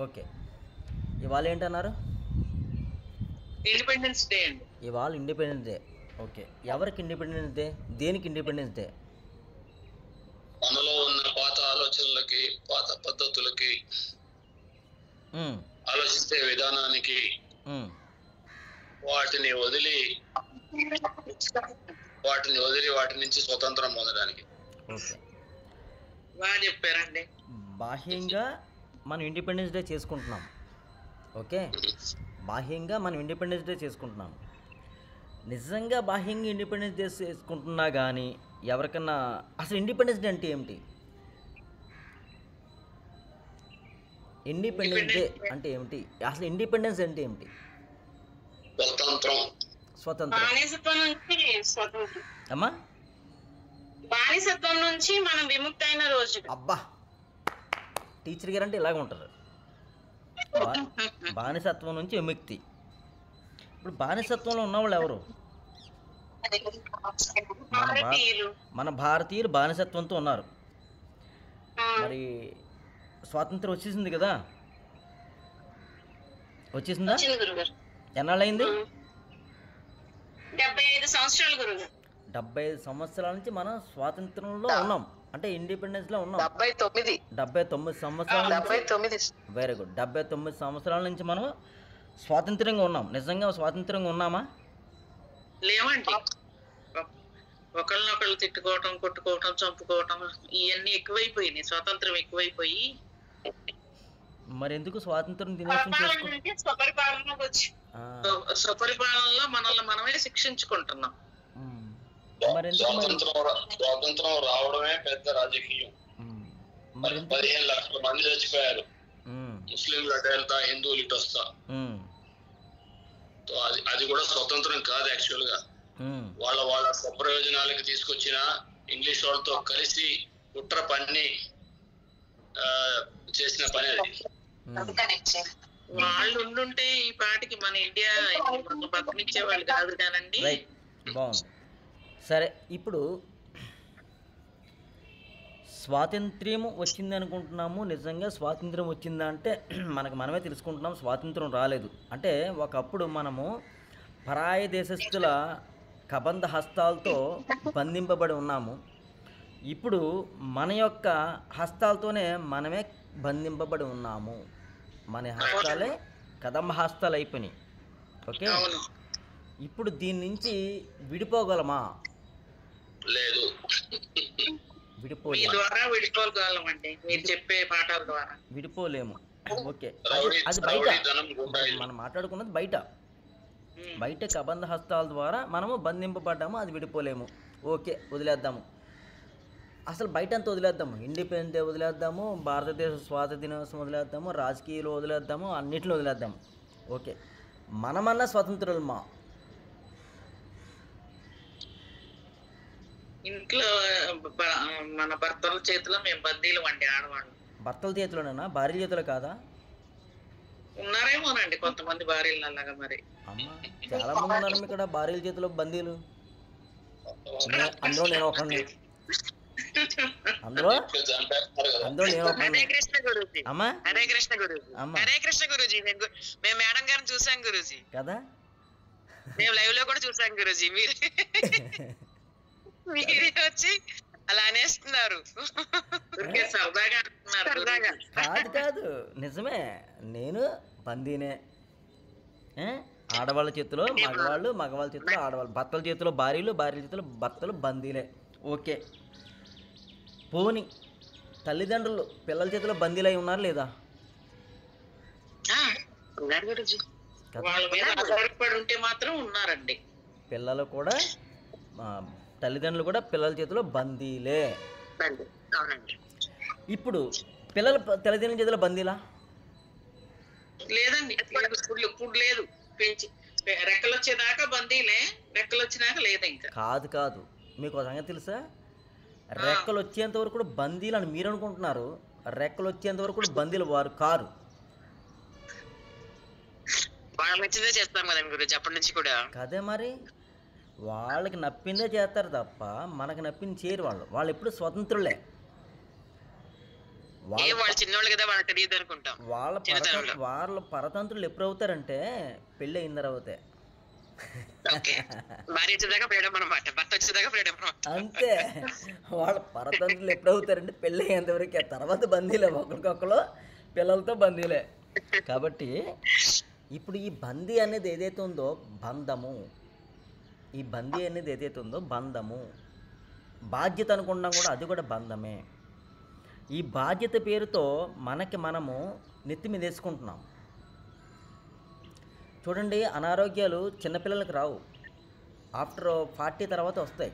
Okay, ఇవాళ ఏంటన్నారు? Independence day అండి. ఇవాళ ఇండిపెండెన్స్ డే. ఓకే, ఎవరికి ఇండిపెండెన్స్ డే? దేనికి ఇండిపెండెన్స్ డే? మనలో ఉన్న పాత ఆలోచనలకి, పాత పద్ధతులకి, ఆలోచించే విధానానికి వాటిని వదిలి వాటి నుంచి స్వతంత్రం పొందడానికి. ఓకే, బాగా చెప్పారండి. బాహ్యంగా మనం ఇండిపెండెన్స్ డే చేసుకుంటున్నాం. ఓకే, బాహ్యంగా మనం ఇండిపెండెన్స్ డే చేసుకుంటున్నాం. నిజంగా బాహ్యంగా ఇండిపెండెన్స్ డే చేసుకుంటున్నా కానీ ఎవరికన్నా అసలు ఇండిపెండెన్స్ డే అంటే ఏమిటి? ఇండిపెండెన్స్ డే అంటే ఏమిటి? అసలు ఇండిపెండెన్స్ అంటే ఏమిటి? స్వతంత్రం. అమ్మా, బానిసత్వం నుంచి మనం విముక్తైన రోజు. అబ్బా, టీచర్ గారు అంటే ఇలాగ ఉంటారు. బానిసత్వం నుంచి విముక్తి. ఇప్పుడు బానిసత్వంలో ఉన్నవాళ్ళు ఎవరు? మన భారతీయులు బానిసత్వంతో ఉన్నారు. మరి స్వాతంత్రం వచ్చేసింది కదా, వచ్చేసిందా? ఎన్నాళ్ళైంది? 75 సంవత్సరాలు గురుగారు. 75 సంవత్సరాల నుంచి మనం స్వాతంత్రంలో ఉన్నాం, అంటే ఇండిపెండెన్స్ లో ఉన్నాం. 79 సంవత్సరాల నుంచి. Very good. 79 సంవత్సరాల నుంచి మనం స్వాతంత్రంగా ఉన్నాం. నిజంగా స్వాతంత్రంగా ఉన్నామా? లేవండి. ఒకళ్ళనొకళ్ళు తిట్టుకోవటం, కొట్టుకోవటం, చంపుకోవటం ఇవన్నీ ఎక్కువైపోయినాయి. స్వాతంత్రం ఎక్కువైపోయి మరి ఎందుకు స్వాతంత్రం దినోత్సవం స్వపరిపాలనలో మనల్ని మనమే శిక్షించుకుంటున్నాం. మరి స్వాతంత్రం రావడమే పెద్ద రాజకీయం. 15 లక్షల మంది చచ్చిపోయారు. ముస్లింలు అటు వెళ్తా, హిందువులు ఇటు వస్తా. అది కూడా స్వతంత్రం కాదు యాక్చువల్ గా. వాళ్ళ స్వప్రయోజనాలకి తీసుకొచ్చిన ఇంగ్లీష్ వాళ్ళతో కలిసి కుట్ర పన్ని చేసిన పని అది. వాళ్ళు ఉండుంటే ఈ పాటికి మన ఇండియా బతికించే వాళ్ళు కాదు కానండి. బాగుంది. సరే, ఇప్పుడు స్వాతంత్ర్యం వచ్చింది అనుకుంటున్నాము. నిజంగా స్వాతంత్ర్యం వచ్చిందా అంటే మనకు మనమే తెలుసుకుంటున్నాం స్వాతంత్రం రాలేదు. అంటే ఒకప్పుడు మనము పరాయ దేశస్థుల కబంధ హస్తాలతో బంధింపబడి ఉన్నాము. ఇప్పుడు మన యొక్క హస్తాలతోనే మనమే బంధింపబడి ఉన్నాము. మన హస్తాలే కదంబ హస్తాలు అయిపోయినాయి. ఓకే, ఇప్పుడు దీని నుంచి విడిపోగలమా? లేదు, విడిపోలేము. ఓకే, అది బయట మనం మాట్లాడుకున్నది బయట. బయట కబంధ హస్తాల ద్వారా మనము బంధింపబడ్డాము, అది విడిపోలేము. ఓకే, వదిలేద్దాము. అసలు బయట అంతా వదిలేద్దాము. ఇండిపెండెన్స్ డే వదిలేద్దాము, భారతదేశ స్వాతంత్ర దినోత్సవం వదిలేద్దాము, రాజకీయాలు వదిలేద్దాము, అన్నింటిని వదిలేద్దాము. ఓకే, మనమన్నా స్వతంత్రులమా? ఇంట్లో మన భర్తల చేతిలో మేము బందీలు అండి. ఆడవాళ్ళు భర్తల చేతిలోనేనా? భార్య చేతిలో కాదా? ఉన్నారేమోనండి కొంతమంది భార్యలు అలాగా. మరి అమ్మ, చాలా మంది ఉన్నారు ఇక్కడ భార్యల చేతిలో బందీలు. అందులో నేను ఒకడిని. అందులో నేను హరే కృష్ణ గురూజీ. అమ్మా, హరే కృష్ణ గురూజీ. హరే కృష్ణ గురూజీ. మేము మేడం గారిని చూసాం గురూజీ కదా, మేము లైవ్ లో కూడా చూసాం గురూజీ. మీరే వచ్చి అలా అనేస్తున్నారు. కాదు కాదు, నిజమే. నేను బందీనే. ఆడవాళ్ళ చేతిలో మగవాళ్ళు, మగవాళ్ళ చేతిలో ఆడవాళ్ళు, భర్తల చేతిలో భార్యలు, భార్యల చేతిలో భర్తలు బందీలే. ఓకే, పోని తల్లిదండ్రులు పిల్లల చేతిలో బందీలై ఉన్నారు లేదా? ఉంటే మాత్రం ఉన్నారండి. పిల్లలు కూడా, తల్లిదండ్రులు కూడా పిల్లల చేతిలో బందీలే. ఇప్పుడు పిల్లలు తల్లిదండ్రుల చేతిలో బందీలా? లేదండి, ఇప్పుడు లేదు. రెక్కలు వచ్చేదాకా బందీలే, రెక్కలు వచ్చినాక లేదు ఇంకా. కాదు కాదు, మీకు సంగతి తెలుసా? రెక్కలు వచ్చేంత వరకు కూడా బందీలు అని మీరు అనుకుంటున్నారు. రెక్కలు వచ్చేంత వరకు కూడా బందీలు వారు కారు. వాళ్ళకి నచ్చిందే చేస్తాం కదండి గురించి అప్పటి నుంచి కూడా. కదే మరి, వాళ్ళకి నప్పిందే చేస్తారు తప్ప మనకు నప్పింది చేయరు. వాళ్ళు ఎప్పుడు స్వతంత్రులే. వాళ్ళు చిన్నవాళ్ళు కదా, వాళ్ళకి తెలియదు అనుకుంటాం. వాళ్ళ పరతంత్రులు ఎప్పుడు అవుతారంటే పెళ్ళి అయిన తర్వాతే. అంతే, వాళ్ళ పరతంత్రులు ఎప్పుడు అవుతారంటే పెళ్ళి అయ్యేంత వరకే. తర్వాత బందీలే, ఒకరికొకరు పిల్లలతో బందీలే. కాబట్టి ఇప్పుడు ఈ బందీ అనేది ఏదైతే ఉందో బంధము, ఈ బందీ అనేది ఏదైతే ఉందో బంధము, బాధ్యత అనుకున్నాం కూడా అది కూడా బంధమే. ఈ బాధ్యత పేరుతో మనము నెత్తి మీద వేసుకుంటున్నాం. చూడండి, అనారోగ్యాలు చిన్నపిల్లలకి రావు, ఆఫ్టర్ 40 తర్వాత వస్తాయి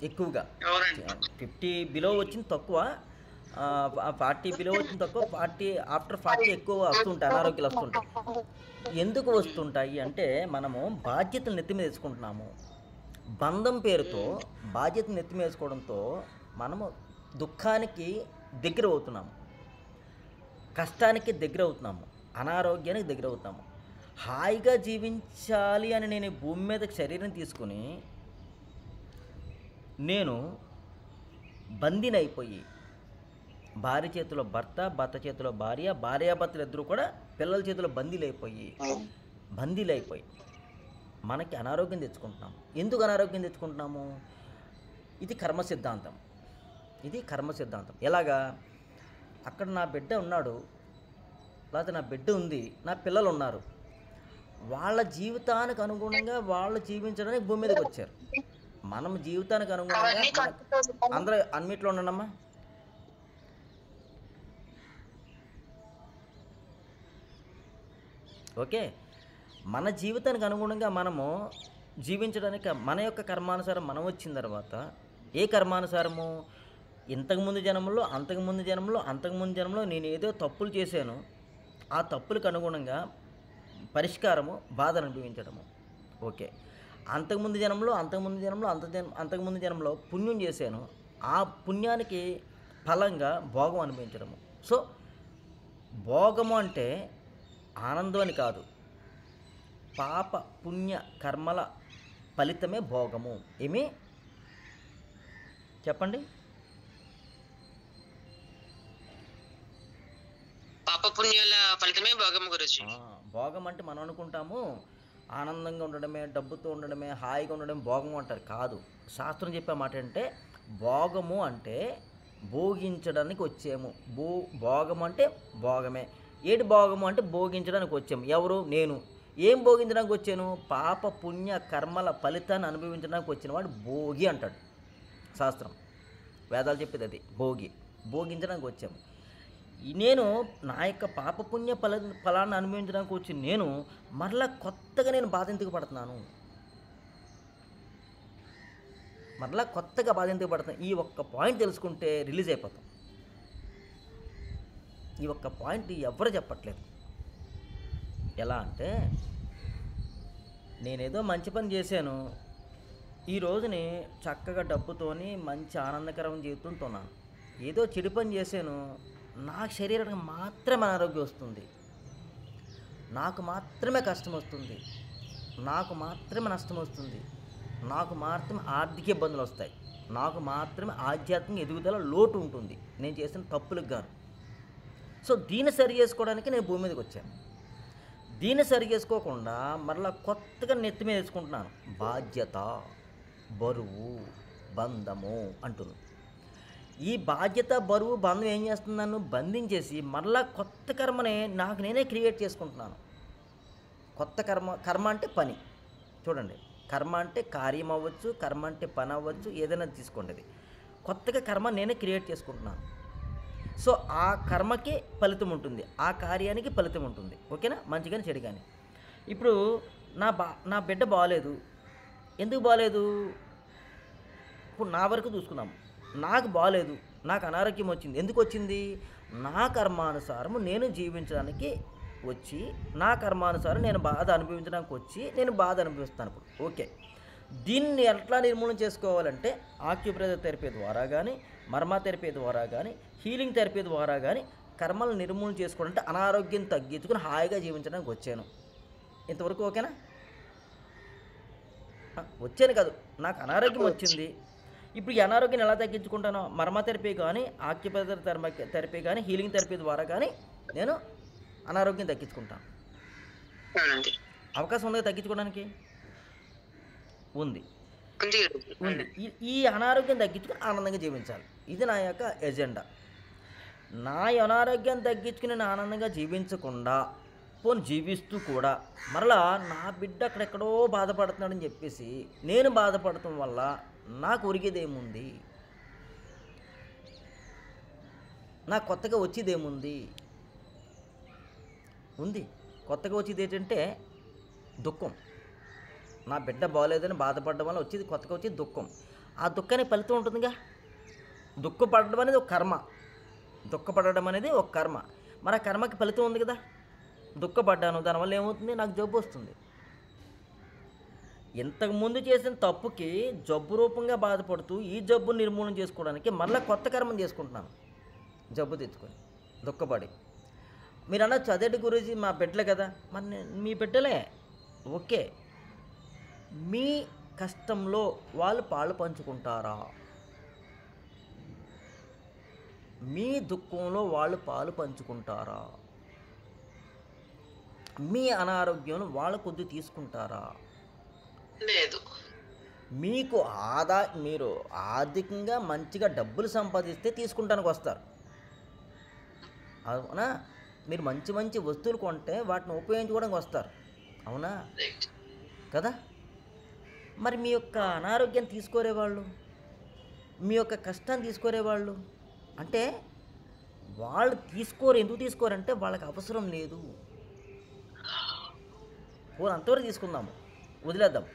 ఎక్కువగా. 50 బిలో వచ్చింది తక్కువ, 40 బిలో వచ్చింది తక్కువ, ఆఫ్టర్ 40 ఎక్కువ వస్తుంటాయి, అనారోగ్యాలు వస్తుంటాయి. ఎందుకు వస్తుంటాయి అంటే మనము బాధ్యతలు నెత్తి మీద వేసుకుంటున్నాము. బంధం పేరుతో బాధ్యతలు నెత్తి మీద వేసుకోవడంతో మనము దుఃఖానికి దగ్గర అవుతున్నాము, కష్టానికి దగ్గర అవుతున్నాము, అనారోగ్యానికి దగ్గర అవుతాము. హాయిగా జీవించాలి అని నేను భూమి మీద శరీరం తీసుకుని నేను బందీని అయిపోయి, భార్య చేతిలో భర్త, భర్త చేతిలో భార్య, భార్యాభర్తలు ఇద్దరు కూడా పిల్లల చేతిలో బందీలైపోయి మనకి అనారోగ్యం తెచ్చుకుంటున్నాము. ఎందుకు అనారోగ్యం తెచ్చుకుంటున్నాము? ఇది కర్మ సిద్ధాంతం. ఎలాగా? అక్కడ నా బిడ్డ ఉన్నాడు, లేకపోతే నా బిడ్డ ఉంది, నా పిల్లలు ఉన్నారు, వాళ్ళ జీవితానికి అనుగుణంగా వాళ్ళు జీవించడానికి భూమి మీదకి వచ్చారు. మనం జీవితానికి అనుగుణంగా అందరూ అన్నిట్లో ఉండమ్మా. ఓకే, మన జీవితానికి అనుగుణంగా మనము జీవించడానికి మన యొక్క కర్మానుసారం మనం వచ్చిన తర్వాత, ఏ కర్మానుసారము? ఇంతకుముందు జన్మలో, అంతకుముందు జన్మలో నేను ఏదో తప్పులు చేశాను, ఆ తప్పులకు అనుగుణంగా పరిష్కారము బాధను అనుభవించడము. ఓకే, అంతకుముందు జన్మలో పుణ్యం చేశాను, ఆ పుణ్యానికి ఫలంగా భోగం అనుభవించడము. సో భోగము అంటే ఆనందం అని కాదు, పాప పుణ్య కర్మల ఫలితమే భోగము. ఏమి చెప్పండి? పాపపుణ్యాల ఫలితమే భోగం గురించి. భోగం అంటే మనం అనుకుంటాము ఆనందంగా ఉండడమే, డబ్బుతో ఉండడమే, హాయిగా ఉండడమే భోగము అంటారు. కాదు, శాస్త్రం చెప్పే మాట అంటే భోగము అంటే భోగించడానికి వచ్చాము. భోగము అంటే భోగమే. ఏటి భోగము అంటే భోగించడానికి వచ్చాము. ఎవరు? నేను. ఏం భోగించడానికి వచ్చాను? పాప పుణ్య కర్మల ఫలితాన్ని అనుభవించడానికి వచ్చిన వాడు భోగి అంటాడు శాస్త్రం, వేదాలు చెప్పేది అది. భోగించడానికి వచ్చాము. నేను నా యొక్క పాపపుణ్య ఫలాన్ని అనుభవించడానికి వచ్చి నేను మరలా కొత్తగా నేను బాధ ఎందుకు పడుతున్నాను? ఈ ఒక్క పాయింట్ తెలుసుకుంటే రిలీజ్ అయిపోతాం. ఈ ఒక్క పాయింట్ ఎవరు చెప్పట్లేదు. ఎలా అంటే, నేనేదో మంచి పని చేశాను, ఈ రోజుని చక్కగా డబ్బుతోని మంచి ఆనందకరమైన జీవితంతో ఉన్నాను. ఏదో చెడు పని చేశాను, నా శరీరానికి మాత్రమే అనారోగ్యం వస్తుంది, నాకు మాత్రమే కష్టం వస్తుంది, నాకు మాత్రమే నష్టం వస్తుంది, నాకు మాత్రమే ఆర్థిక ఇబ్బందులు వస్తాయి, నాకు మాత్రమే ఆధ్యాత్మిక ఎదుగుదల లోటు ఉంటుంది నేను చేసిన తప్పులకు గాను. సో దీన్ని సరి చేసుకోవడానికి నేను భూమి మీదకి వచ్చాను. దీన్ని సరి చేసుకోకుండా మరలా కొత్తగా నెత్తి మీద వేసుకుంటున్నాను. బాధ్యత, బరువు, బంధము అంటున్నాను. ఈ బాధ్యత, బరువు, బంధం ఏం చేస్తుంది? నన్ను బంధించేసి మరలా కొత్త కర్మనే నాకు నేనే క్రియేట్ చేసుకుంటున్నాను. కొత్త కర్మ అంటే పని. చూడండి, కర్మ అంటే కార్యం అవ్వచ్చు, కర్మ అంటే పని అవ్వచ్చు, ఏదైనా తీసుకోండి. అది కొత్తగా కర్మ నేనే క్రియేట్ చేసుకుంటున్నాను. సో ఆ కర్మకి ఫలితం ఉంటుంది, ఆ కార్యానికి ఫలితం ఉంటుంది. ఓకేనా? మంచి కానీ చెడు కానీ. ఇప్పుడు నా బిడ్డ బాగాలేదు. ఎందుకు బాగాలేదు? ఇప్పుడు నా వరకు చూసుకున్నాము. నాకు బాగాలేదు, నాకు అనారోగ్యం వచ్చింది. ఎందుకు వచ్చింది? నా కర్మానుసారము నేను జీవించడానికి వచ్చి, నా కర్మానుసారం నేను బాధ అనుభవించడానికి వచ్చి నేను బాధ అనుభవిస్తాను. ఇప్పుడు ఓకే, దీన్ని ఎట్లా నిర్మూలన చేసుకోవాలంటే ఆక్యుప్రెషర్ థెరపీ ద్వారా కానీ, మర్మా థెరపీ ద్వారా కానీ, హీలింగ్ థెరపీ ద్వారా కానీ కర్మలను నిర్మూలన చేసుకోవాలంటే అనారోగ్యం తగ్గించుకుని హాయిగా జీవించడానికి వచ్చాను. ఇంతవరకు ఓకేనా? వచ్చాను కాదు, నాకు అనారోగ్యం వచ్చింది. ఇప్పుడు ఈ అనారోగ్యాన్ని ఎలా తగ్గించుకుంటానో మర్మ థెరపీ కానీ ఆక్యుపంక్చర్ థెరపీ కానీ హీలింగ్ థెరపీ ద్వారా కానీ నేను అనారోగ్యం తగ్గించుకుంటాను. అవునండి. అవకాశం ఉంది తగ్గించుకోవడానికి, ఉంది. ఉంది. ఈ అనారోగ్యం తగ్గించుకుని ఆనందంగా జీవించాలి. ఇది నా యొక్క ఎజెండా. నా అనారోగ్యం తగ్గించుకుని నేను ఆనందంగా జీవించకుండా పోనీ జీవిస్తూ కూడా మరలా నా బిడ్డ అక్కడెక్కడో బాధపడుతున్నాడని చెప్పేసి నేను బాధపడటం వల్ల నాకు ఒరిగేదేముంది, నాకు కొత్తగా వచ్చేదేముంది? ఉంది. కొత్తగా వచ్చేది ఏంటంటే దుఃఖం. నా బిడ్డ బాగోలేదని బాధపడడం వల్ల వచ్చేది కొత్తగా వచ్చేది దుఃఖం. ఆ దుఃఖానికి ఫలితం ఉంటుందిగా. దుఃఖపడడం అనేది ఒక కర్మ. దుఃఖపడడం అనేది ఒక కర్మ. మరి ఆ కర్మకి ఫలితం ఉంది కదా. దుఃఖపడ్డాను, దానివల్ల ఏమవుతుంది? నాకు జబ్బు వస్తుంది. ఇంతకుముందు చేసిన తప్పుకి జబ్బు రూపంగా బాధపడుతూ ఈ జబ్బు నిర్మూలన చేసుకోవడానికి మళ్ళీ కొత్త కర్మం చేసుకుంటున్నాను, జబ్బు తెచ్చుకొని దుఃఖపడి. మీరు అనొచ్చు అదేంటి గురూజీ మా బిడ్డలే కదా. మరి మీ బిడ్డలే, ఓకే. మీ కష్టంలో వాళ్ళు పాలు పంచుకుంటారా? మీ దుఃఖంలో వాళ్ళు పాలు పంచుకుంటారా? మీ అనారోగ్యం వాళ్ళు కొద్ది తీసుకుంటారా? లేదు. మీకు మీరు ఆర్థికంగా మంచిగా డబ్బులు సంపాదిస్తే తీసుకుంటానికి వస్తారు, అవునా? మీరు మంచి మంచి వస్తువులు కొంటే వాటిని ఉపయోగించుకోవడానికి వస్తారు, అవునా కదా? మరి మీ యొక్క అనారోగ్యాన్ని తీసుకోరేవాళ్ళు, మీ యొక్క కష్టాన్ని తీసుకోరేవాళ్ళు అంటే వాళ్ళు తీసుకోరు. ఎందుకు తీసుకోరంటే వాళ్ళకి అవసరం లేదు. పోనీ అంతవరకు తీసుకుందాము, వదిలేద్దాం.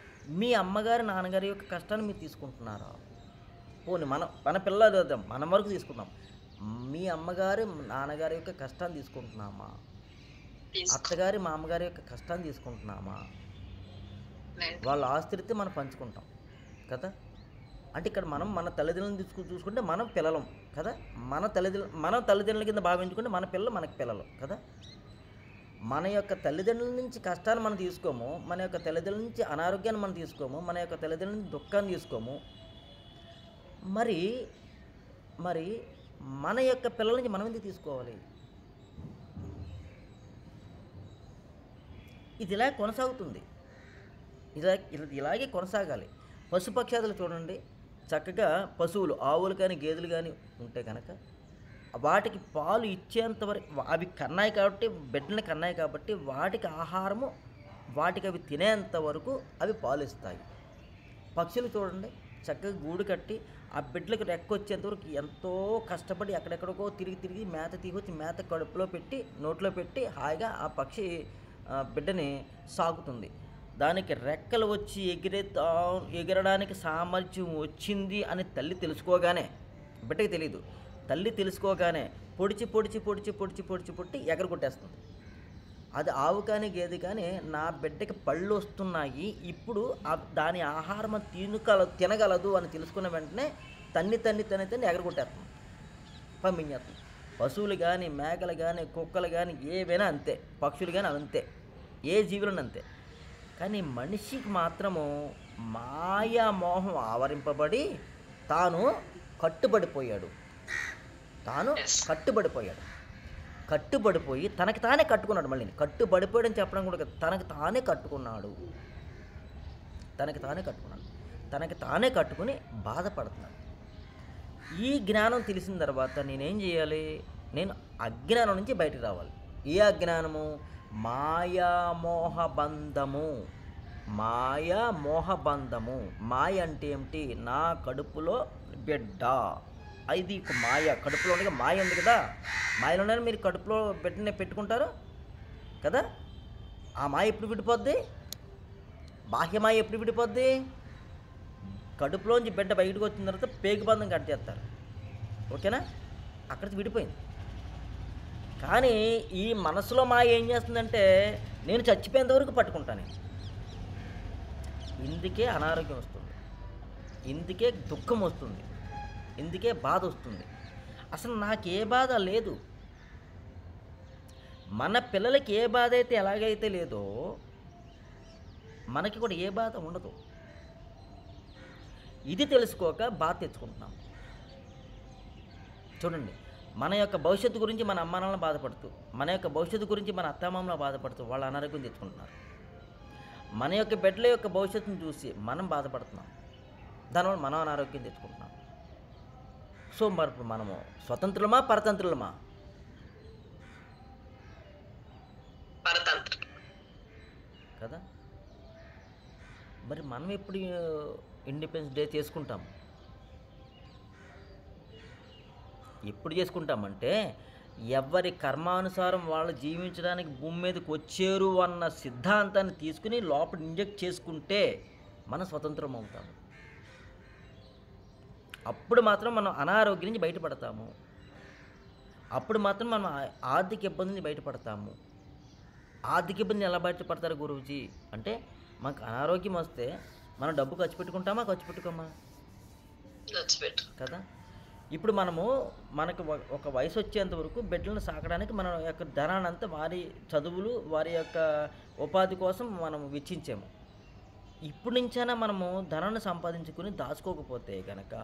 మీ అమ్మగారి నాన్నగారి యొక్క కష్టాన్ని మీరు తీసుకుంటున్నారా? పోనీ మన పిల్లలు వద్దాం, మన వరకు తీసుకుందాం. మీ అమ్మగారి నాన్నగారి యొక్క కష్టాన్ని తీసుకుంటున్నామా? అత్తగారి మామగారి యొక్క కష్టాన్ని తీసుకుంటున్నామా? వాళ్ళ ఆస్తిరితే మనం పంచుకుంటాం కదా. అంటే ఇక్కడ మనం మన తల్లిదండ్రులను చూసుకుంటే మనం పిల్లలం కదా. మన తల్లిదండ్రుల కింద భావించుకుంటే మన పిల్లలు మనకి పిల్లలు కదా. మన యొక్క తల్లిదండ్రుల నుంచి కష్టాన్ని మనం తీసుకోము, మన యొక్క తల్లిదండ్రుల నుంచి అనారోగ్యాన్ని మనం తీసుకోము, మన యొక్క తల్లిదండ్రుల నుంచి దుఃఖాన్ని తీసుకోము. మరి మన యొక్క పిల్లల నుంచి మనం ఎందుకు తీసుకోవాలి? ఇది ఇలా కొనసాగుతుంది, ఇలాగే కొనసాగాలి. పశుపక్షాదులు చూడండి, చక్కగా పశువులు ఆవులు కానీ గేదెలు కానీ ఉంటే కనుక వాటికి పాలు ఇచ్చేంత వరకు అవి కన్నాయి కాబట్టి, బిడ్డని కన్నాయి కాబట్టి వాటికి ఆహారము వాటికి అవి తినేంత వరకు అవి పాలు ఇస్తాయి. పక్షులు చూడండి, చక్కగా గూడు కట్టి ఆ బిడ్డలకు రెక్కొచ్చేంతవరకు ఎంతో కష్టపడి ఎక్కడెక్కడికో తిరిగి మేత తీసుకొచ్చి మేత కడుపులో పెట్టి నోట్లో పెట్టి హాయిగా ఆ పక్షి బిడ్డని సాగుతుంది. దానికి రెక్కలు వచ్చి ఎగరడానికి సామర్థ్యం వచ్చింది అని తల్లి తెలుసుకోగానే, బిడ్డకి తెలియదు, తల్లి తెలుసుకోగానే పొడిచి ఎగరగొట్టేస్తుంది. అది ఆవు కానీ గేదె కానీ నా బిడ్డకి పళ్ళు వస్తున్నాయి, ఇప్పుడు దాని ఆహారం తినగలదు అని తెలుసుకున్న వెంటనే తన్ని ఎగరగొట్టేస్తుంది, పంపించేస్తుంది. పశువులు కానీ మేకలు కానీ కుక్కలు కానీ ఏవైనా అంతే, పక్షులు కానీ అంతే, ఏ జీవులను అంతే. కానీ మనిషికి మాత్రము మాయామోహం ఆవరింపబడి తాను కట్టుబడిపోయాడు. కట్టుబడిపోయి తనకి తానే కట్టుకున్నాడు. మళ్ళీ కట్టుబడిపోయాడని చెప్పడం కూడా తనకి తానే కట్టుకున్నాడు. తనకి తానే కట్టుకుని బాధపడుతున్నాడు. ఈ జ్ఞానం తెలిసిన తర్వాత నేనేం చేయాలి? నేను అజ్ఞానం నుంచి బయటకు రావాలి. ఏ అజ్ఞానము? మాయామోహబంధము. మాయ అంటే ఏమిటి? నా కడుపులో బిడ్డ, ఇది మాయ. కడుపులో ఉండగా మాయ ఉంది కదా, మాయలోనే మీరు కడుపులో బిడ్డని పెట్టుకుంటారు కదా. ఆ మాయ ఎప్పుడు విడిపోద్ది? బాహ్యమాయ ఎప్పుడు విడిపోద్ది? కడుపులోంచి బిడ్డ బయటకు వచ్చిన తర్వాత పేగుబంధం కట్ చేస్తారు, ఓకేనా? అక్కడికి విడిపోయింది. కానీ ఈ మనసులో మాయ ఏం చేస్తుందంటే నేను చచ్చిపోయేంత వరకు పట్టుకుంటాను. ఇందుకే అనారోగ్యం వస్తుంది, ఇందుకే దుఃఖం వస్తుంది, ఇందుకే బాధ వస్తుంది. అసలు నాకే బాధ లేదు. మన పిల్లలకి ఏ బాధ అయితే ఎలాగైతే లేదో మనకి కూడా ఏ బాధ ఉండదు. ఇది తెలుసుకోక బాధ తెచ్చుకుంటున్నాం. చూడండి, మన యొక్క భవిష్యత్తు గురించి మన అమ్మానాలను బాధపడుతూ, మన యొక్క భవిష్యత్తు గురించి మన అత్తామామలు బాధపడుతూ వాళ్ళ అనారోగ్యం తెచ్చుకుంటున్నారు. మన యొక్క బిడ్డల యొక్క భవిష్యత్తును చూసి మనం బాధపడుతున్నాం, దానివల్ల మనం అనారోగ్యం తెచ్చుకుంటున్నాం. సో మరి మనము స్వతంత్రులమా పరతంత్రులమా? పరతంత్ర కదా. మరి మనం ఎప్పుడు ఇండిపెండెన్స్ డే చేసుకుంటాం? ఎప్పుడు చేసుకుంటామంటే ఎవరి కర్మానుసారం వాళ్ళు జీవించడానికి భూమి మీదకి వచ్చారు అన్న సిద్ధాంతాన్ని తీసుకుని లోపల ఇంజెక్ట్ చేసుకుంటే మనం స్వతంత్రం అవుతాము. అప్పుడు మాత్రం మనం అనారోగ్యం నుంచి బయటపడతాము. అప్పుడు మాత్రం మనం ఆర్థిక ఇబ్బంది నుంచి బయటపడతాము. ఆర్థిక ఇబ్బంది ఎలా బయటపడతారు గురూజీ అంటే, మనకు అనారోగ్యం వస్తే మనం డబ్బు ఖర్చు పెట్టుకుంటామా, ఖర్చు పెట్టుకోమా కదా. ఇప్పుడు మనకు ఒక వయసు వచ్చేంత వరకు బిడ్డలను సాకడానికి మన యొక్క ధనాన్ని అంతా వారి చదువులు, వారి యొక్క ఉపాధి కోసం మనం వెచ్చించాము. ఇప్పుడు నుంచైనా మనము ధనాన్ని సంపాదించుకుని దాచుకోకపోతే కనుక,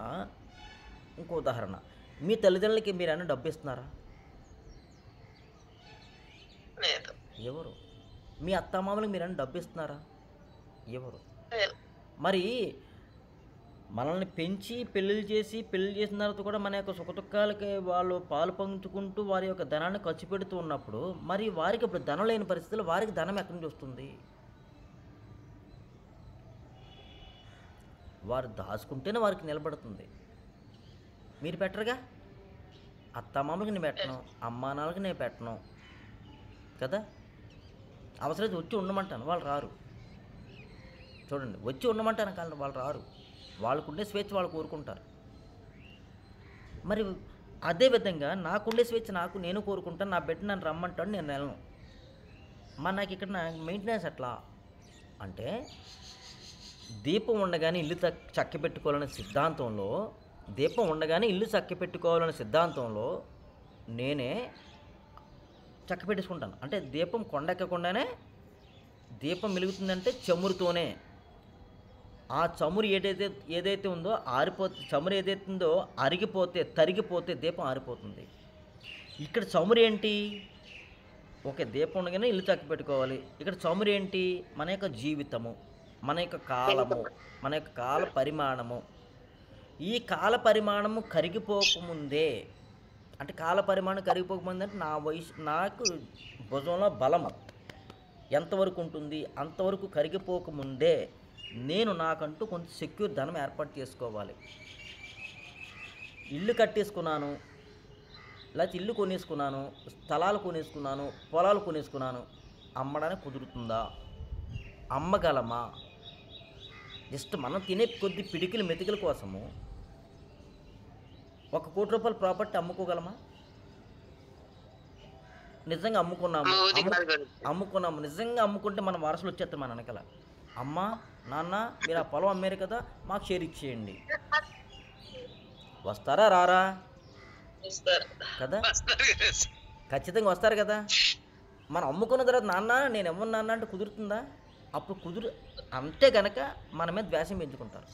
ఇంకో ఉదాహరణ, మీ తల్లిదండ్రులకి మీరైనా డబ్బు ఇస్తున్నారా? ఎవరు? మీ అత్తమామలకు మీరైనా డబ్బు ఇస్తున్నారా? ఎవరు? మరి మనల్ని పెంచి పెళ్ళిళ్ళు చేసిన తర్వాత కూడా మన యొక్క సుఖదుఖాలకి వాళ్ళు పాలు పంచుకుంటూ వారి యొక్క ధనాన్ని ఖర్చు పెడుతూ ఉన్నప్పుడు, మరి వారికి ఇప్పుడు ధనం లేని పరిస్థితుల్లో వారికి ధనం ఎక్కడి నుంచి వస్తుంది? వారు దాచుకుంటేనే వారికి నిలబడుతుంది. మీరు పెట్టరుగా. అత్తమామలకి నేను పెట్టను, అమ్మానాలకి నేను పెట్టను కదా. అవసరం వచ్చి ఉండమంటాను, వాళ్ళు రారు. చూడండి, వచ్చి ఉండమంటాను కానీ వాళ్ళు రారు. వాళ్ళకుండే స్వేచ్ఛ వాళ్ళు కోరుకుంటారు. మరి అదేవిధంగా నాకుండే స్వేచ్ఛ నేను కోరుకుంటాను. నా బిడ్డ నన్ను రమ్మంటాడు, నేను వెళ్ళను. మరి నాకు ఇక్కడ నా మెయింటెనెన్స్ ఎట్లా అంటే, దీపం ఉండగానే ఇల్లు చక్కబెట్టుకోవాలనే సిద్ధాంతంలో, దీపం ఉండగానే ఇల్లు చక్కబెట్టుకోవాలనే సిద్ధాంతంలో నేనే చక్కబెట్టుకుంటాను. అంటే దీపం కొండెక్కకుండానే దీపం వెలుగుతుందంటే చమురుతోనే. ఆ చమురు ఏదైతే ఉందో చమురు ఏదైతే ఉందో తరిగిపోతే దీపం ఆరిపోతుంది. ఇక్కడ చమురు ఏంటి? ఓకే, దీపం ఉండగానే ఇల్లు చక్కబెట్టుకోవాలి. ఇక్కడ చమురు ఏంటి? మన యొక్క జీవితము, మన యొక్క కాలము, మన యొక్క కాల పరిమాణము. ఈ కాల పరిమాణము కరిగిపోకముందే, అంటే కాల పరిమాణం కరిగిపోకముందే అంటే నాకు భుజంలో బలము ఎంతవరకు ఉంటుంది అంతవరకు కరిగిపోకముందే నేను నాకంటూ కొంత సెక్యూర్ ధనం ఏర్పాటు చేసుకోవాలి. ఇల్లు కట్టేసుకున్నాను, లేకపోతే ఇల్లు కొనేసుకున్నాను, స్థలాలు కొనేసుకున్నాను, పొలాలు కొనేసుకున్నాను, అమ్మడానికి కుదురుతుందా? అమ్మగలమా? జస్ట్ మనం తినే కొద్ది పిడికిల మెతుకుల కోసము 1 కోటి రూపాయల ప్రాపర్టీ అమ్ముకోగలమా? నిజంగా అమ్ముకున్నాము. నిజంగా అమ్ముకుంటే మన వారసులు వచ్చేస్తారు మన వెనకాల. అమ్మ, నాన్న, మీరు ఆ పొలం అమ్మారు కదా, మాకు షేర్ ఇచ్చేయండి. వస్తారా రారా? కదా, ఖచ్చితంగా వస్తారు కదా. మనం అమ్ముకున్న తర్వాత నాన్న నేను ఇవ్వను నాన్న అంటే కుదురుతుందా? అప్పుడు అంతే కనుక మన మీద ద్వేషం పెంచుకుంటారు,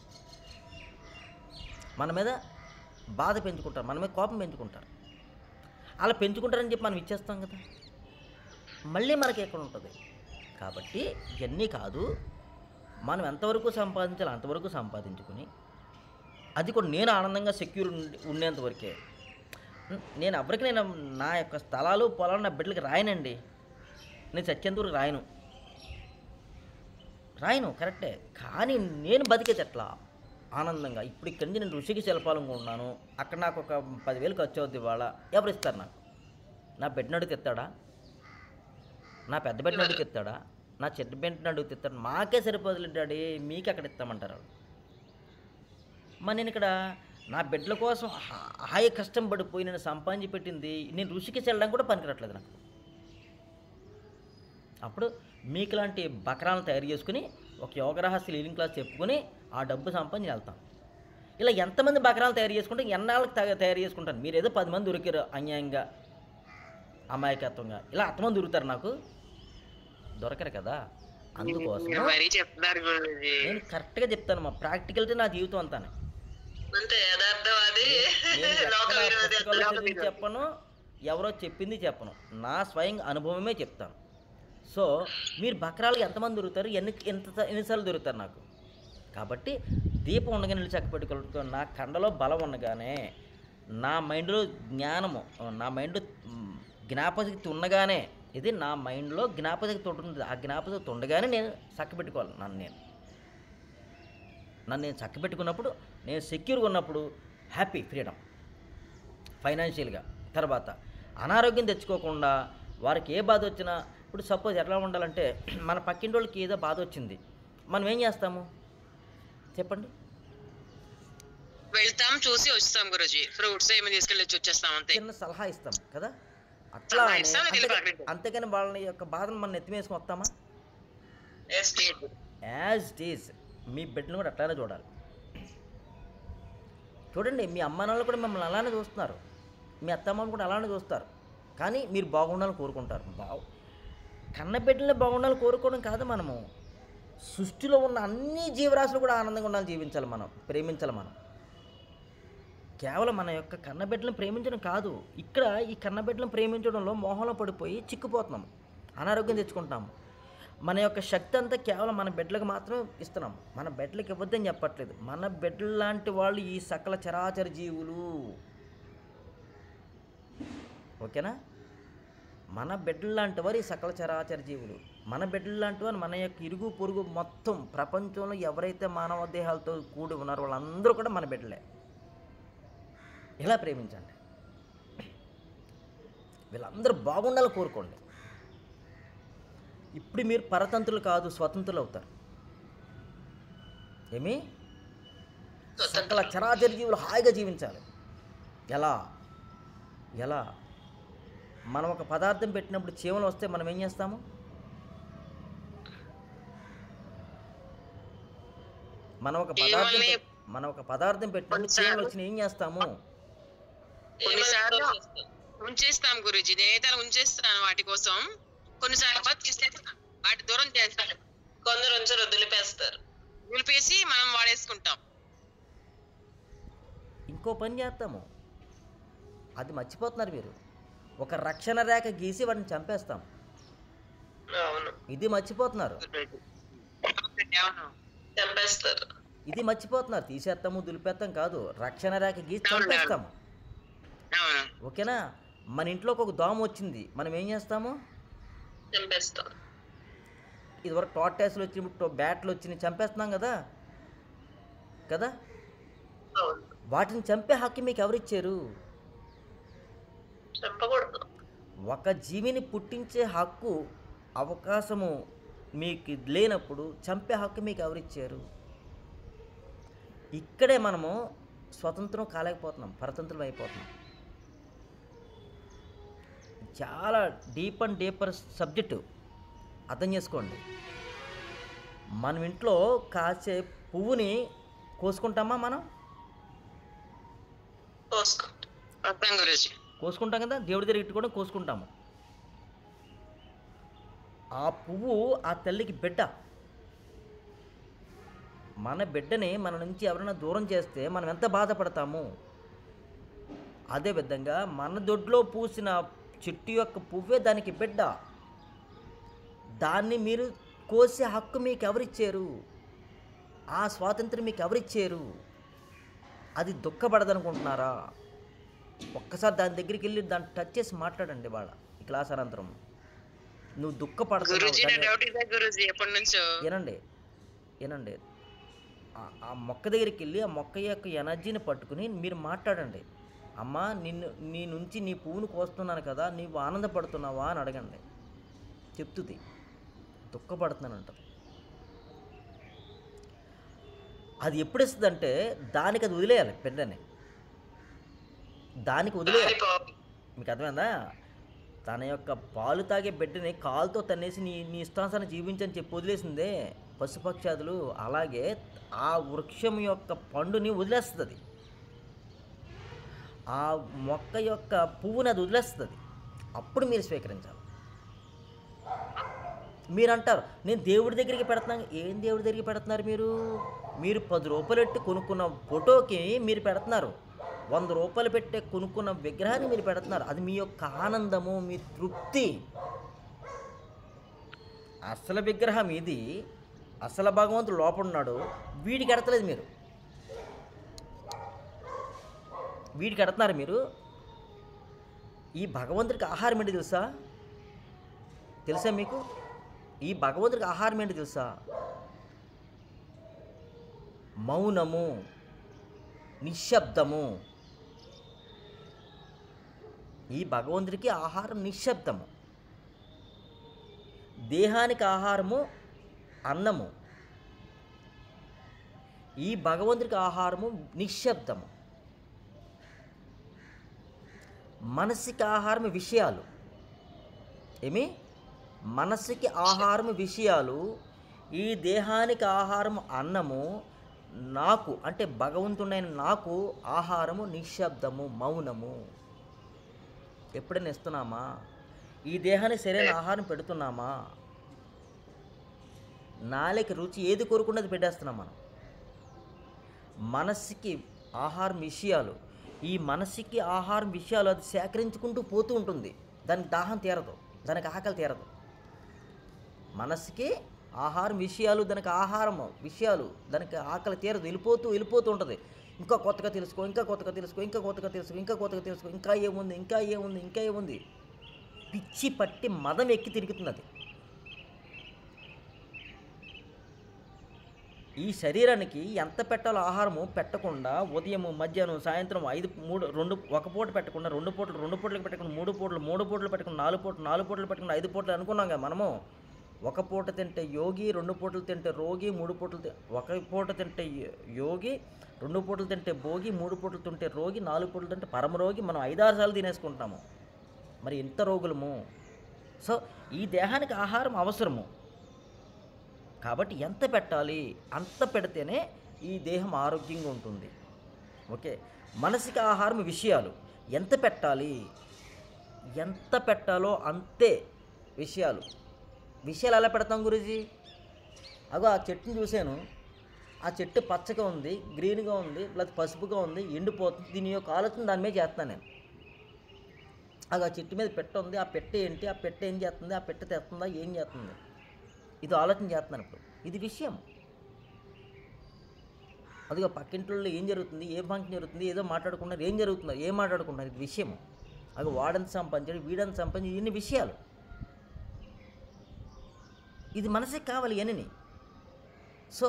మన మీద బాధ పెంచుకుంటారు, మన మీద కోపం పెంచుకుంటారు. అలా పెంచుకుంటారని చెప్పి మనం ఇచ్చేస్తాం కదా, మళ్ళీ మనకి ఎక్కడ ఉంటుంది. కాబట్టి ఇవన్నీ కాదు, మనం ఎంతవరకు సంపాదించాలో అంతవరకు సంపాదించుకుని, అది కూడా నేను ఆనందంగా సెక్యూర్ ఉండేంత వరకే. నేను ఎవరికి నా యొక్క స్థలాలు పొలాలు నా బిడ్డలకి రాయనండి. నేను చచ్చేంతవరకు రాయను కరెక్టే. కానీ నేను బతికేది ఎట్లా ఆనందంగా. ఇప్పుడు ఇక్కడి నుంచి నేను ఋషికి శిల్పాలనుకుంటున్నాను, అక్కడ నాకు ఒక 10,000 ఖర్చు అవుద్ది. ఇవాళ ఎవరు ఇస్తారు నాకు? నా బిడ్డను అడిగితే ఇస్తాడా? నా పెద్ద బిడ్డను అడిగితే ఇస్తాడా? నా చెడ్డ బిడ్డను అడిగితే ఇస్తాడు? మాకే సరిపోదులే డాడీ, మీకు ఎక్కడ ఇస్తామంటారు. మరి నేను ఇక్కడ నా బిడ్డల కోసం హాయి కష్టం పడిపోయి నేను సంపాదించి పెట్టింది నేను ఋషికి వెళ్ళడానికి కూడా పనికిరట్లేదు నాకు. అప్పుడు మీకు లాంటి బకరాలను తయారు చేసుకుని ఒక యోగరహస్య లీలింగ్ క్లాస్ చెప్పుకొని ఆ డబ్బు సంపాదించి వెళ్తాం. ఇలా ఎంతమంది బకరాలు తయారు చేసుకుంటే ఎన్నాళ్ళకి తయారు చేసుకుంటాను? మీరు ఏదో 10 మంది దొరికారు అన్యాయంగా, అమాయకత్వంగా, ఇలా 8 మంది దొరుకుతారు, నాకు దొరకరు కదా. అందుకోసం మరీ చెప్తున్నారు గురూజీ. నేను కరెక్ట్గా చెప్తాను, మా ప్రాక్టికల్టీ నా జీవితం అంతానే. అంతే యథార్థవాది. నేను ఎక్కడ పుస్తకాల్లో చదివి చెప్పను, ఎవరో చెప్పింది చెప్పను, నా స్వయం అనుభవమే చెప్తాను. సో మీరు బక్రాలకు ఎంతమంది దొరుకుతారు, ఎన్నిసార్లు దొరుకుతారు నాకు? కాబట్టి దీపం ఉండగానే నిలిచి చక్కపెట్టుకో, నా కండలో బలం ఉండగానే, నా మైండ్లో జ్ఞానము, నా మైండ్ జ్ఞాపశక్తి ఉండగానే, ఇది నా మైండ్లో జ్ఞాపశక్తి ఉంటుంది, ఆ జ్ఞాపశక్తి ఉండగానే నేను చక్కపెట్టుకోవాలి. నన్ను నేను చక్కపెట్టుకున్నప్పుడు, నేను సెక్యూర్గా ఉన్నప్పుడు హ్యాపీ, ఫ్రీడమ్ ఫైనాన్షియల్గా. తర్వాత అనారోగ్యం తెచ్చుకోకుండా, వారికి ఏ బాధ వచ్చినా, ఇప్పుడు సపోజ్ ఎట్లా ఉండాలంటే, మన పక్కింటి వాళ్ళకి ఏదో బాధ వచ్చింది, మనం ఏం చేస్తాము చెప్పండి? వెళ్తాం, చూసి వస్తాం గురూజీ. ఫ్రూట్స్ ఏమి తీసుకెళ్ళి వచ్చేస్తాం, అంతే. చిన్న సలహా ఇస్తాం కదా, అట్లా. అంతేకాని వాళ్ళ యొక్క బాధను మనం ఎత్తిమేసుకుని వస్తామా? యాజ్ ఇట్ ఈజ్ మీ బిడ్డను కూడా అట్లానే చూడాలి. చూడండి, మీ అమ్మ నాన్నలు కూడా మిమ్మల్ని అలానే చూస్తున్నారు, మీ అత్తమ్మ కూడా అలానే చూస్తారు. కానీ మీరు బాగుండాలని కోరుకుంటారు. కన్న బిడ్డలే బాగుండాలని కోరుకోవడం కాదు, మనము సృష్టిలో ఉన్న అన్ని జీవరాశులు కూడా ఆనందంగా ఉండాలని జీవించాలి, మనం ప్రేమించాలి. మనం కేవలం మన యొక్క కన్నబిడ్డలను ప్రేమించడం కాదు, ఇక్కడ ఈ కన్నబిడ్డలను ప్రేమించడంలో మోహంలో పడిపోయి చిక్కుపోతున్నాము, అనారోగ్యం తెచ్చుకుంటాము. మన యొక్క శక్తి అంతా కేవలం మన బిడ్డలకు మాత్రమే ఇస్తున్నాము, మన బిడ్డలకు ఇవ్వద్దని చెప్పట్లేదు. మన బిడ్డలు లాంటి వాళ్ళు ఈ సకల చరాచర జీవులు, ఓకేనా? మన బిడ్డలు లాంటి వారు ఈ సకల చరాచర జీవులు, మన బిడ్డలు లాంటి వారు మన యొక్క ఇరుగు పొరుగు మొత్తం ప్రపంచంలో ఎవరైతే మానవ దేహాలతో కూడి ఉన్నారో వాళ్ళందరూ కూడా మన బిడ్డలే. ఇలా ప్రేమించండి, వీళ్ళందరూ బాగుండాలని కోరుకోండి. ఇప్పుడు మీరు పరతంత్రులు కాదు, స్వతంత్రులు అవుతారు. ఏమి? సకల చరాచర జీవులు హాయిగా జీవించాలి. ఎలా మనం ఒక పదార్థం పెట్టినప్పుడు చీమలు వస్తే మనం ఏం చేస్తాము? మనం ఒక పదార్థం పెట్టినప్పుడు చీమలు వచ్చిన ఏం చేస్తాము? ఉంచేస్తాం గురూజీ, నేనైతే ఉంచేస్తాను వాటి కోసం. కొన్నిసార్లు వాటి దూరం చేస్తాను, కొందరు ఉంచరు, దులిపేసి మనం వాడేసుకుంటాం. ఇంకో పని చేస్తాము, అది మర్చిపోతున్నారు మీరు. ఒక రక్షణ రేఖ గీసి వాటిని చంపేస్తాం, ఇది మర్చిపోతున్నారు. ఇది మర్చిపోతున్నారు. తీసేస్తాము, దులిపేస్తాం కాదు, రక్షణ రేఖ గీసి చంపేస్తాము, ఓకేనా? మన ఇంట్లోకి ఒక దోమ వచ్చింది, మనం ఏం చేస్తాము? చంపేస్తాం. ఇదివరకు టాటాసులు వచ్చినప్పుడు బ్యాట్లు వచ్చినాయి, చంపేస్తున్నాం కదా. వాటిని చంపే హక్కు మీకు ఎవరిచ్చారు? చంపకూడదు. ఒక జీవిని పుట్టించే హక్కు, అవకాశము మీకు లేనప్పుడు చంపే హక్కు మీకు ఎవరిచ్చారు? ఇక్కడే మనము స్వతంత్రం కాలేకపోతున్నాం, పరతంత్రం అయిపోతున్నాం. చాలా డీప్ అండ్ డీపర్ సబ్జెక్టు, అర్థం చేసుకోండి. మనం ఇంట్లో కాసే పువ్వుని కోసుకుంటామా? మనం కోసుకుంటాం కదా, దేవుడి దగ్గర ఇట్టుకోవడం కోసుకుంటాము. ఆ పువ్వు ఆ తల్లికి బిడ్డ. మన బిడ్డని మన నుంచి ఎవరైనా దూరం చేస్తే మనం ఎంత బాధపడతాము? అదేవిధంగా మన దొడ్లో పూసిన చెట్టు యొక్క పువ్వే దానికి బిడ్డ. దాన్ని మీరు కోసే హక్కు మీకు ఎవరిచ్చారు? ఆ స్వాతంత్రం మీకు ఎవరిచ్చారు? అది దుఃఖపడదనుకుంటున్నారా? ఒక్కసారి దాని దగ్గరికి వెళ్ళి దాన్ని టచ్ చేసి మాట్లాడండి వాళ్ళ ఈ క్లాస్ అనంతరం. నువ్వు దుఃఖపడుతున్నావు. ఏనండి, ఆ మొక్క దగ్గరికి వెళ్ళి ఆ మొక్క యొక్క ఎనర్జీని పట్టుకుని మీరు మాట్లాడండి. అమ్మా, నీ నుంచి నీ పువ్వును కోస్తున్నాను కదా, నీవు ఆనందపడుతున్నావా అని అడగండి. చెప్తుంది దుఃఖపడుతున్నానంటది. అది ఎప్పుడు ఇస్తుందంటే దానికి అది వదిలేయాలి, బిడ్డని దానికి వదిలేయాలి. మీకు అర్థమైందా? తన యొక్క పాలు తాగే బిడ్డని కాలుతో తన్నేసి నీ ఇష్టానుసారం జీవించని చెప్పి వదిలేసిందే పశుపక్షాదులు. అలాగే ఆ వృక్షం యొక్క పండుని వదిలేస్తుంది, ఆ మొక్క యొక్క పువ్వుని అది వదిలేస్తుంది. అప్పుడు మీరు స్వీకరించాలి. మీరు అంటారు నేను దేవుడి దగ్గరికి పెడుతున్నాను. ఏం దేవుడి దగ్గరికి పెడుతున్నారు మీరు? మీరు 10 రూపాయలు పెట్టి కొనుక్కున్న ఫోటోకి మీరు పెడుతున్నారు. 100 రూపాయలు పెట్టే కొనుక్కున్న విగ్రహాన్ని మీరు పెడుతున్నారు. అది మీ యొక్క ఆనందము, మీ తృప్తి. అసలు విగ్రహం ఇది, అసలు భగవంతుడు లోపల ఉన్నాడు. వీడికి ఎడతలేదు మీరు, వీడికి ఎడుతున్నారు మీరు. ఈ భగవంతుడికి ఆహారం ఏంటి తెలుసా? తెలుసా మీకు? ఈ భగవంతుడికి ఆహారం ఏంటి తెలుసా? మౌనము, నిశ్శబ్దము. ఈ భగవంతుడికి ఆహారం నిశ్శబ్దము. దేహానికి ఆహారము అన్నము. ఈ భగవంతుడికి ఆహారము నిశ్శబ్దము. మనసుకి ఆహారం విషయాలు. ఏమి? మనసుకి ఆహారం విషయాలు. ఈ దేహానికి ఆహారం అన్నము. నాకు అంటే భగవంతుడైన నాకు ఆహారము నిశ్శబ్దము, మౌనము. ఎప్పుడైనా ఇస్తున్నామా? ఈ దేహానికి సరైన ఆహారం పెడుతున్నామా? నాలుక రుచి ఏది కోరుకున్నది పెట్టేస్తున్నాం మనం. మనస్సుకి ఆహారం విషయాలు. ఈ మనసుకి ఆహారం విషయాలు అది సేకరించుకుంటూ పోతూ ఉంటుంది. దానికి దాహం తీరదు, దానికి ఆకలి తీరదు. మనసుకి ఆహారం విషయాలు, దానికి ఆహారము విషయాలు, దానికి ఆకలి తీరదు. వెళ్ళిపోతూ ఉంటుంది. ఇంకా కొత్తగా తెలుసుకో, ఇంకా కొత్తగా తెలుసుకో, ఇంకా కొత్తగా తెలుసుకో, ఇంకా కొత్తగా తెలుసుకో, ఇంకా ఏముంది, ఇంకా ఏముంది, ఇంకా ఏముంది. పిచ్చి పట్టి మదం ఎక్కి తిరుగుతుంది అది. ఈ శరీరానికి ఎంత పెట్టాలో ఆహారము పెట్టకుండా ఉదయం, మధ్యాహ్నం, సాయంత్రం 1 పూట పెట్టకుండా 2 పూటలు, 2 పూటలకు పెట్టకుండా 3 పూటలు, 3 పూటలు పెట్టకుండా 4 పూటలు, 4 పూటలు పెట్టకుండా 5 పూటలు అనుకున్నాం కదా మనము. 1 పూట తింటే యోగి, 2 పూటలు తింటే రోగి, 3 పూటలు 1 పూట తింటే యోగి, 2 పూటలు తింటే భోగి, 3 పూటలు తింటే రోగి, 4 పూటలు తింటే పరమరోగి. మనం 5-6 సార్లు తినేసుకుంటాము. మరి ఇంత రోగులము. సో ఈ దేహానికి ఆహారం అవసరము. కాబట్టి ఎంత పెట్టాలి? అంత పెడితేనే ఈ దేహం ఆరోగ్యంగా ఉంటుంది. ఓకే. మనసుకి ఆహారం విషయాలు. ఎంత పెట్టాలి? ఎంత పెట్టాలో అంతే విషయాలు. విషయాలు ఎలా పెడతాం గురూజీ? అగో ఆ చెట్టుని చూశాను, ఆ చెట్టు పచ్చగా ఉంది, గ్రీన్గా ఉంది, లేకపోతే పసుపుగా ఉంది, ఎండిపోతుంది. దీని యొక్క ఆలోచన దాని మీద చేస్తాను నేను. అగో ఆ చెట్టు మీద పెట్ట ఉంది, ఆ పెట్టె ఏంటి, ఆ పెట్టె ఏం చేస్తుంది, ఆ పెట్టె తెస్తుందా, ఏం చేస్తుంది, ఇది ఆలోచన చేస్తున్నాను ఇప్పుడు. ఇది విషయం. అదిగో పక్కింట్లో ఏం జరుగుతుంది, ఏ ఫంక్షన్ జరుగుతుంది, ఏదో మాట్లాడుకున్నారు, ఏం జరుగుతున్నారు, ఏం మాట్లాడుకుంటున్నారు, ఇది విషయము. అది వాడంత సంపాదించాడు, వీడంత సంపాదించి, ఇన్ని విషయాలు. ఇది మనసుకి కావాలి ఎన్ని. సో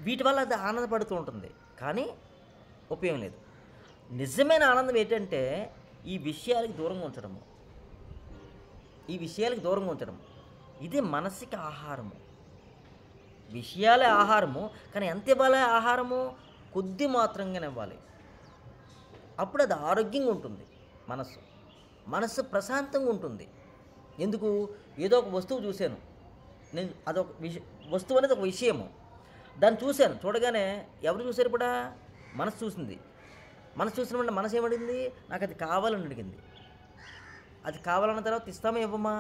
వీటి వల్ల అది ఆనందపడుతూ ఉంటుంది, కానీ ఉపయోగం లేదు. నిజమైన ఆనందం ఏంటంటే ఈ విషయాలకు దూరంగా ఉంచడము, ఈ విషయాలకు దూరంగా ఉంచడము. ఇది మనసుకి ఆహారము. విషయాలే ఆహారము, కానీ ఎంత ఇవ్వాలి ఆహారము? కొద్ది మాత్రంగానే ఇవ్వాలి. అప్పుడు అది ఆరోగ్యంగా ఉంటుంది. మనస్సు ప్రశాంతంగా ఉంటుంది. ఎందుకు? ఏదో ఒక వస్తువు చూశాను నేను, అదొక వస్తువు అనేది ఒక విషయము. దాన్ని చూశాను, చూడగానే ఎవరు చూశారు? ఇప్పుడు మనసు చూసింది. మనసు చూసినప్పుడు మనసు ఏమడిగింది? నాకు అది కావాలని అడిగింది. అది కావాలన్న తర్వాత ఇస్తామా ఇవ్వమా?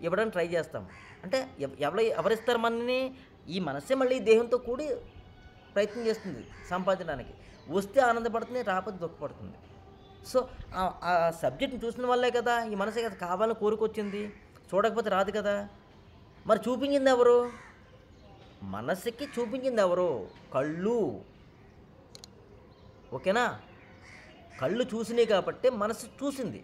ఇవ్వడానికి ట్రై చేస్తాం. అంటే ఎవరిస్తారు మనని? ఈ మనస్సే మళ్ళీ దేహంతో కూడి ప్రయత్నం చేస్తుంది సంపాదించడానికి. వస్తే ఆనందపడుతుంది, రాకపోతే దుఃఖపడుతుంది. సో ఆ సబ్జెక్ట్ని చూసిన వల్లే కదా ఈ మనసే కదా కావాలని కోరుకొచ్చింది. చూడకపోతే రాదు కదా. మరి చూపించింది ఎవరు? మనసుకి చూపించింది ఎవరు? కళ్ళు. ఓకేనా? కళ్ళు చూసినాయి కాబట్టి మనసు చూసింది.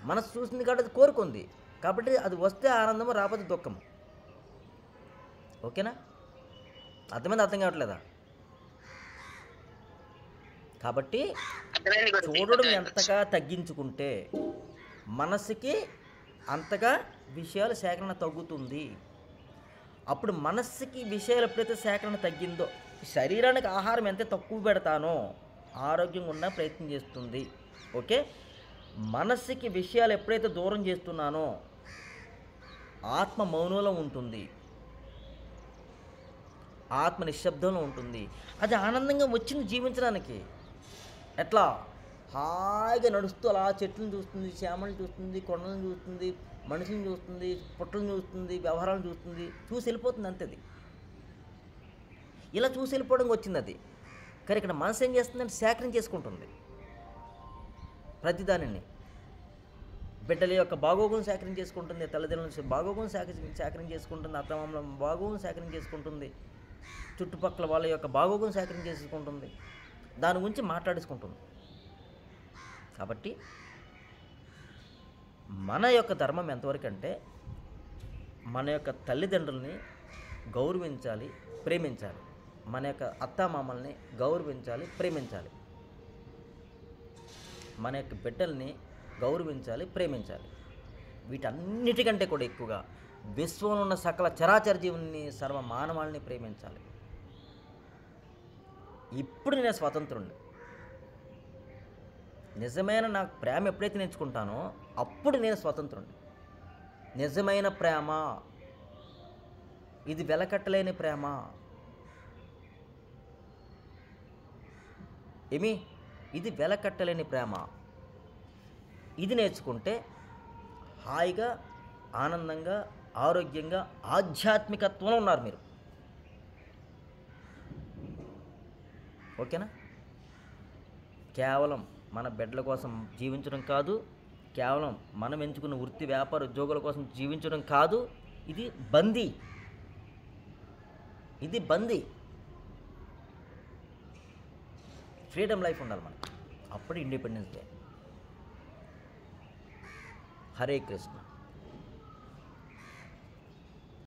మనసు చూసింది కాబట్టి అది కోరుకుంది. కాబట్టి అది వస్తే ఆనందము, రాకపోతే దుఃఖము. ఓకేనా? అర్థమైంది? అర్థం కావట్లేదా? కాబట్టి చూడడం ఎంతగా తగ్గించుకుంటే మనసుకి అంతగా విషయాల సేకరణ తగ్గుతుంది. అప్పుడు మనస్సుకి విషయాలు ఎప్పుడైతే సేకరణ తగ్గిందో, శరీరానికి ఆహారం ఎంత తక్కువ పెడతానో ఆరోగ్యంగా ఉన్న ప్రయత్నం చేస్తుంది. ఓకే. మనస్సుకి విషయాలు ఎప్పుడైతే దూరం చేస్తున్నానో ఆత్మ మౌనంలో ఉంటుంది, ఆత్మ నిశ్శబ్దంలో ఉంటుంది. అది ఆనందంగా వచ్చింది జీవించడానికి. ఎట్లా? హాయిగా నడుస్తూ అలా చెట్లను చూస్తుంది, చేమలను చూస్తుంది, కొండలను చూస్తుంది, మనుషులను చూస్తుంది, పుట్టలను చూస్తుంది, వ్యవహారాలను చూస్తుంది, చూసి వెళ్ళిపోతుంది అంతే. అది ఇలా చూసి వెళ్ళిపోవడం వచ్చింది అది. కానీ ఇక్కడ మనసు ఏం చేస్తుందంటే సేకరణ చేసుకుంటుంది ప్రతిదానిని. బిడ్డల యొక్క బాగోగులను సేకరణ చేసుకుంటుంది, తల్లిదండ్రుల బాగోగులను సేకరణ చేసుకుంటుంది, అత్తమామల బాగోగులను సేకరణ చేసుకుంటుంది, చుట్టుపక్కల వాళ్ళ యొక్క బాగోగులను సేకరణ చేసుకుంటుంది, దాని గురించి మాట్లాడేసుకుంటుంది. కాబట్టి మన యొక్క ధర్మం ఎంతవరకు అంటే మన యొక్క తల్లిదండ్రుల్ని గౌరవించాలి, ప్రేమించాలి. మన యొక్క అత్తామామల్ని గౌరవించాలి, ప్రేమించాలి. మన యొక్క బిడ్డల్ని గౌరవించాలి, ప్రేమించాలి. వీటన్నిటికంటే కూడా ఎక్కువగా విశ్వంలో ఉన్న సకల చరాచర జీవుని, సర్వ మానవాళిని ప్రేమించాలి. ఇప్పుడు నేను స్వతంత్రుణ్ణి. నిజమైన నాకు ప్రేమ ఎప్పుడైతే నేర్చుకుంటానో అప్పుడు నేను స్వతంత్రుణ్ణి. నిజమైన ప్రేమ ఇది వెలకట్టలేని ప్రేమ. ఇది వెలకట్టలేని ప్రేమ. ఇది నేర్చుకుంటే హాయిగా, ఆనందంగా, ఆరోగ్యంగా, ఆధ్యాత్మికత్వంలో ఉన్నారు మీరు. ఓకేనా? కేవలం మన బిడ్డల కోసం జీవించడం కాదు, కేవలం మనం ఎంచుకున్న వృత్తి, వ్యాపార, ఉద్యోగాల కోసం జీవించడం కాదు. ఇది బందీ. ఇది బందీ. ఫ్రీడమ్ లైఫ్ ఉండాలి మనకి. అప్పుడు ఇండిపెండెన్స్ డే. హరే కృష్ణ.